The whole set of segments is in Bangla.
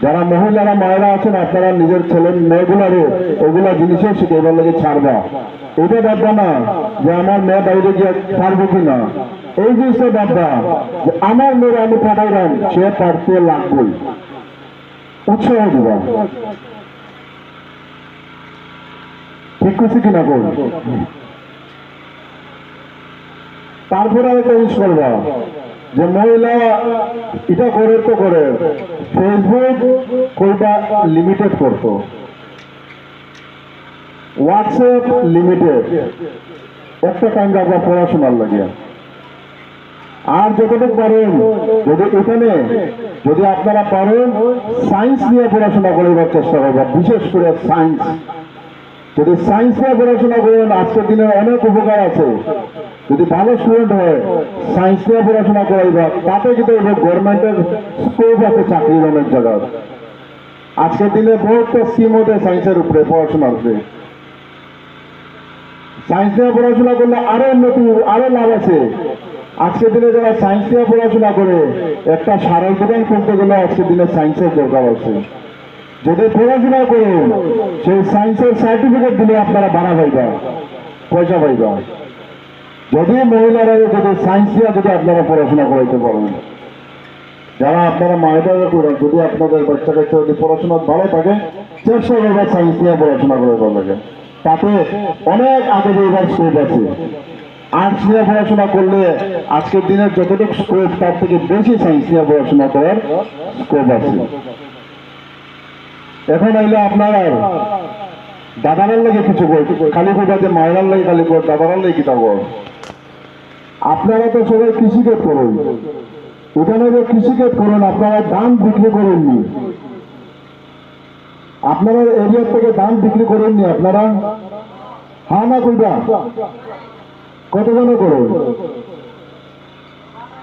যারা মহিলারা মায়েরা আছেন আপনারা নিজের ছেলে মেয়েগুলারে ওগুলা জিনিসও শিখেবার লাগে ছাড়বা। এটা ভাববা না যে আমার মেয়ে বাইরে গিয়ে ছাড়বো কিনা, এই জিনিসটা ভাববা যে আমার মেয়ে আমি পাঠাইলাম সে পারতে লাগবই, উৎসাহ দিবা। ঠিক করছি কিনা বল। তারপরে একটা জিনিস করবা যে মহিলা এটা করে তো করে ফেসবুক কইটা লিমিটেড করতো, হোয়াটসঅ্যাপ লিমিটেড, একটা টাইম রাখবা পড়াশোনার লাগে। আর যতটুকু পারেন যদি এখানে যদি আপনারা পারেন সায়েন্স নিয়ে পড়াশোনা করার চেষ্টা করবা, বিশেষ করে সায়েন্স। যদি সায়েন্স নিয়ে পড়াশোনা করেন আজকের দিনে অনেক উপকার আছে। যদি ভালো স্টুডেন্ট হয় সায়েন্স নিয়ে পড়াশোনা করাইবা, তাতে কিন্তু গভর্নমেন্টের স্কোপ আছে চাকরির অনেক জায়গায়। আজকের দিনে বহুত স্কিম হতে সায়েন্সের উপরে পড়াশোনার উপরে। সায়েন্স নিয়ে পড়াশোনা করলে আরো উন্নতি আরো লাভ আছে। আজকের দিনে যারা সায়েন্স নিয়ে পড়াশোনা করে একটা সারাই দোকান করতে গেলে আজকের দিনে সায়েন্সের দরকার আছে। যদি পড়াশোনা করেন সেই সায়েন্সের সার্টিফিকেট দিলে আপনারা ভাড়া পাইবা, পয়সা পাইবা। যদি মহিলারা যদি সায়েন্স নিয়ে যদি আপনারা পড়াশোনা করাইতে পারেন, যারা আপনারা মায়েরা করেন, যদি আপনাদের বাচ্চা কাচ্চা যদি পড়াশোনা ভালো থাকে চেষ্টা করবে সায়েন্স নিয়ে পড়াশোনা করে লাগে, তাতে অনেক আগে যাইবার স্কোপ আছে। আর্টস নিয়ে পড়াশোনা করলে আজকের দিনের যতটুকু স্কোপ তার থেকে বেশি সায়েন্স নিয়ে পড়াশোনা করার স্কোপ আছে। এখন আইলে আপনার দাদারার লাগে কিছু খালি কোথাতে মায়েরার লাগে খালি দাদারার লাগে কিতাব। আপনারা তো সবাই কৃষিকাজ করুন, এখানে যে কৃষিকাজ করুন আপনারা ধান বিক্রি করেননি, আপনারা এরিয়ার থেকে ধান বিক্রি করেননি আপনারা, হ্যাঁ না কইবা কতজনে করুন?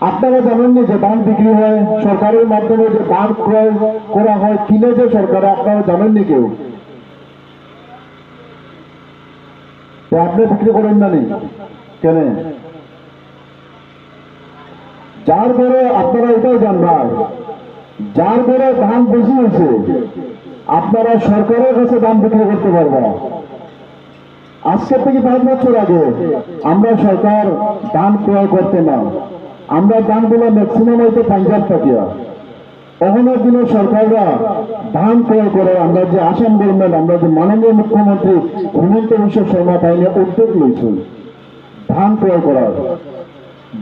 আপনারা জানেননি যে ধান বিক্রি হয় সরকারের মাধ্যমে, যে ধান ক্রয় করা হয় কিনে যে সরকারে, আপনারা জানেননি কেউ? আপনি বিক্রি করেন না নি কেন? যার পরে আপনারা এটাই জানবেন, যার পরে ধান বেশি হয়েছে আপনারা সরকারের কাছে ধান বিক্রি করতে পারবেন। আজকের থেকে 5 বছর আগে আমরা সরকার ধান ক্রয় করতে না, আমরা ধানগুলো ম্যাক্সিমাম হয়তো পাঞ্জাব থেকে। তখনের দিনে সরকাররা ধান ক্রয় করে, আমরা যে আসাম গভর্নমেন্ট, আমরা যে মাননীয় মুখ্যমন্ত্রী হিমন্ত বিশ্ব শর্মা তাই নিয়ে উদ্যোগ নিয়েছে ধান ক্রয় করার।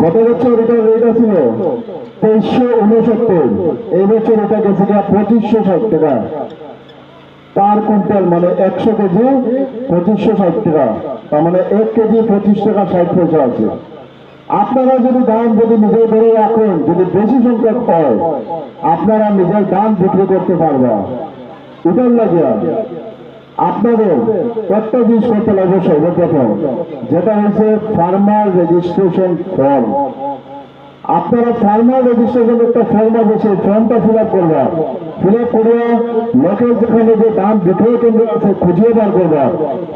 গত বছর এটা রেট ছিল 2369, এই বছর এটা গেছে গিয়া 2560 টাকা পার কুইন্টাল, মানে 100 কেজি 2560 টাকা, তার মানে 1 কেজি 25 টাকা 60 পয়সা আছে। আপনারা যদি ধান যদি নিজের ধরে রাখেন, যদি বেশি সংখ্যক হয় আপনারা নিজের ধান বিক্রি করতে পারবেন। এটার লাগে আপনাদের একটা জিনিস করতে লাগবে সর্বপ্রথম, যেটা হচ্ছে ফার্মার রেজিস্ট্রেশন ফর্ম। আপনারা ফার্মার রেজিস্ট্রেশন একটা ফর্ম আছে, সেই ফর্মটা ফিল আপ করবা। ফিল আপ করে লোকের যেখানে যে ধান বিক্রয় কেন্দ্র আছে খুঁজিয়ে বার করবা,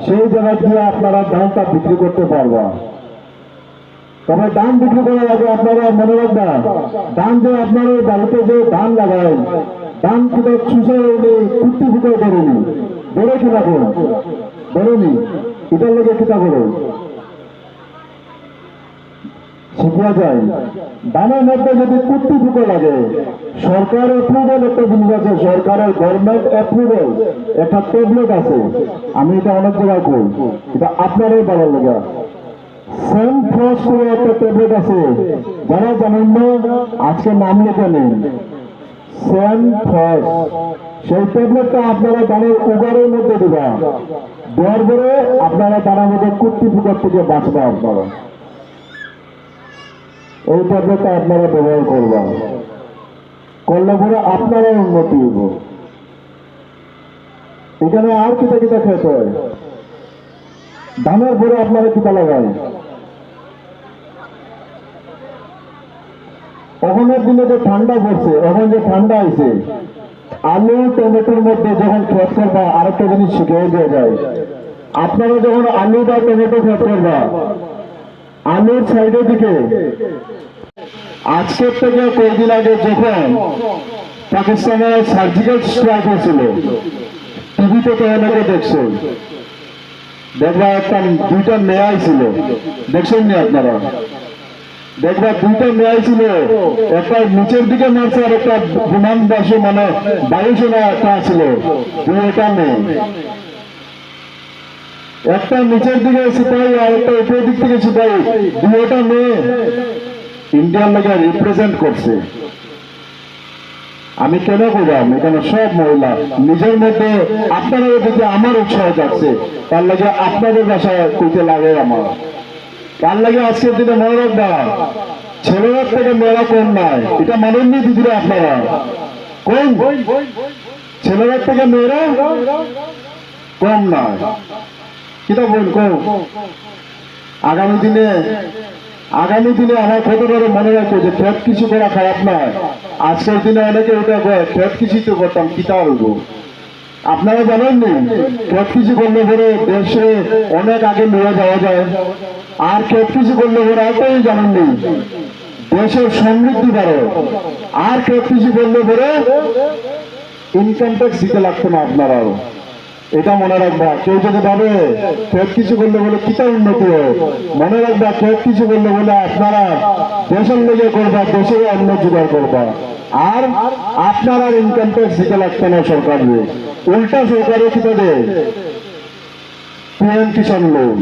সেই জায়গায় গিয়ে আপনারা ধানটা বিক্রি করতে পারবা। তবে ধান বিক্রি করার আগে আপনারা মনে রাখবেন, ধান যে আপনার বাড়িতে যে ধান লাগায়, ধান কিন্তু চুষে কুর্তি ফুটো করেনি, বেড়ে কিনা করুন বেরোনি, এটার লোকে কিতা করুন শিখিয়া যায়। ধানের মধ্যে যদি কুর্তি ফুটো লাগে, সরকার অ্যাপ্রুভাল একটা জিনিস আছে, সরকারের গভর্নমেন্ট অ্যাপ্রুভাল একটা ট্যাবলেট আছে, আমি এটা অনেক জায়গায় করি, এটা আপনারই ভালো লাগে। সেম ফ্রস্ট করে একটা ট্যাবলেট আছে, যারা জানেন না আজকে নাম লেখা নেই, সেম ফ্রস্ট, সেই ট্যাবলেটটা আপনারা ধানের উগারের মধ্যে দিবা, দেওয়ার পরে আপনারা ধানের মধ্যে কুর্তি ফুকার থেকে বাঁচবা। আপনারা এই ট্যাবলেটটা আপনারা ব্যবহার করবা, করলে পরে আপনারা উন্নতি হইব। এখানে আর কিতা কিতা খেতে হয়, ধানের পরে আপনারা কিতা লাগায়, ওখানের দিনে যে ঠান্ডা পড়ছে, ওখানে যে ঠান্ডা আইছে, আলু টমেটোর মধ্যে যখন ফেট করবা আরেকটা জিনিস শিখিয়ে দিয়ে যায়। আপনারা যখন আলু বা টমেটো ফেট করবা, আলুর সাইডের দিকে আজকের থেকে কয়েকদিন আগে যখন পাকিস্তানে সার্জিক্যাল স্ট্রাইক হয়েছিল, টিভিতে তো অনেকে দেখছে। দেখবা একটা দুইটা মেয়াই ছিল, দেখছেন নি আপনারা? দেখবা দুইটা মেয়াই ছিল, একটা নিচের দিকে মারছে আর একটা বিমান বাসে মানে বায়ুসেনা একটা ছিল, দুইটা মেয়ে। একটা নিচের দিকে সিপাহী আর একটা উপরের দিক থেকে সিপাহী, দুইটা মেয়ে ইন্ডিয়ার লাগে রিপ্রেজেন্ট করছে। আমি কেন বললাম এখানে সব মহিলা নিজের মধ্যে, আপনারা দেখে আমার উৎসাহ যাচ্ছে, তার লাগে আপনাদের বাসায় কইতে লাগে আমার। তার লাগে আজকের দিনে মনে রাখবা, ছেলেরা থেকে মেয়েরা কম নাই, এটা মানেননি দিদিরা আপনারা? কম ছেলেরা থেকে মেয়েরা কম নয়, কিটা বল কম। আগামী দিনে আমার কত করে মনে রাখবো যে খেত কিছু করা খারাপ নয়। আজকের দিনে অনেকে ওটা খেত কিছু তো করতাম, কিতা হইব। আপনারা জানেননি খেত কিছু করলে পরে দেশে অনেক আগে নিয়ে যাওয়া যায়। আর খেত কিছু করলে পরে এটাই জানেননি দেশের সমৃদ্ধি বাড়ে। আর খেত কিছু করলে পরে ইনকাম ট্যাক্স দিতে লাগতো না আপনারাও, এটা মনে রাখবা। কেউ যদি ভাবে খেত কিছু করলে বলে কিতা উন্নতি হয়, মনে রাখবা খেত কিছু করলে বলে আপনারা দেশের লেগে করবা, দেশের অন্ন জোগাড় করবা। আর আপনারা ইনকাম ট্যাক্স দিতে লাগতো না সরকারে, উল্টা সরকারে কিতা দেয় পিএম কিষাণ লোন,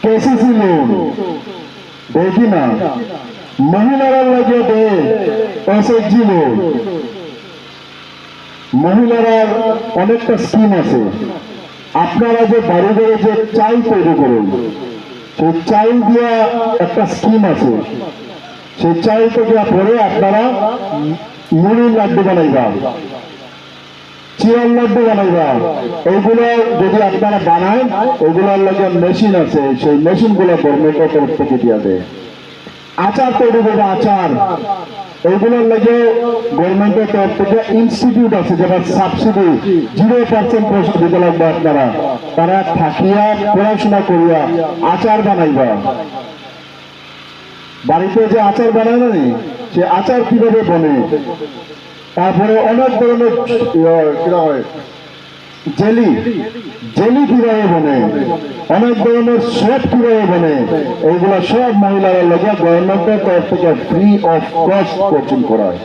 কেসিসি লোন দেখি না, মহিলারা লাগে দেয় এসএইচজি লোন। মহিলারা অনেকটা স্কিম আছে। আপনারা যে বাড়ি বাড়ি যে চাল তৈরি করুন, সেই চাল দিয়া একটা স্কিম আছে, সেই চাল থেকে পরে আপনারা মুড়ির লাড্ডু বানাইবা, চিরার লাড্ডু বানাইবা। এইগুলো যদি আপনারা বানান, ওগুলোর লাগে মেশিন আছে, সেই মেশিন গুলো গভর্নমেন্টের তরফ থেকে দিয়া দেয়। আচার তৈরি করবে, আচার, এইগুলোর লাগে গভর্নমেন্টের তরফ থেকে ইনস্টিটিউট আছে, যেটা সাবসিডি 0% পয়সা দিতে লাগবে আপনারা। তারা থাকিয়া পড়াশোনা করিয়া আচার বানাইবা। বাড়িতে যে আচার বানায় না, সে আচার কিভাবে বনে, তারপরে অনেক ধরনের জেলি কিভাবে বনে, অনেক ধরনের সোপ কিভাবে বনে, এইগুলা সব মহিলারা লাগে গভর্নমেন্টের তরফ থেকে ফ্রি অফ কস্ট কোচিং করায়।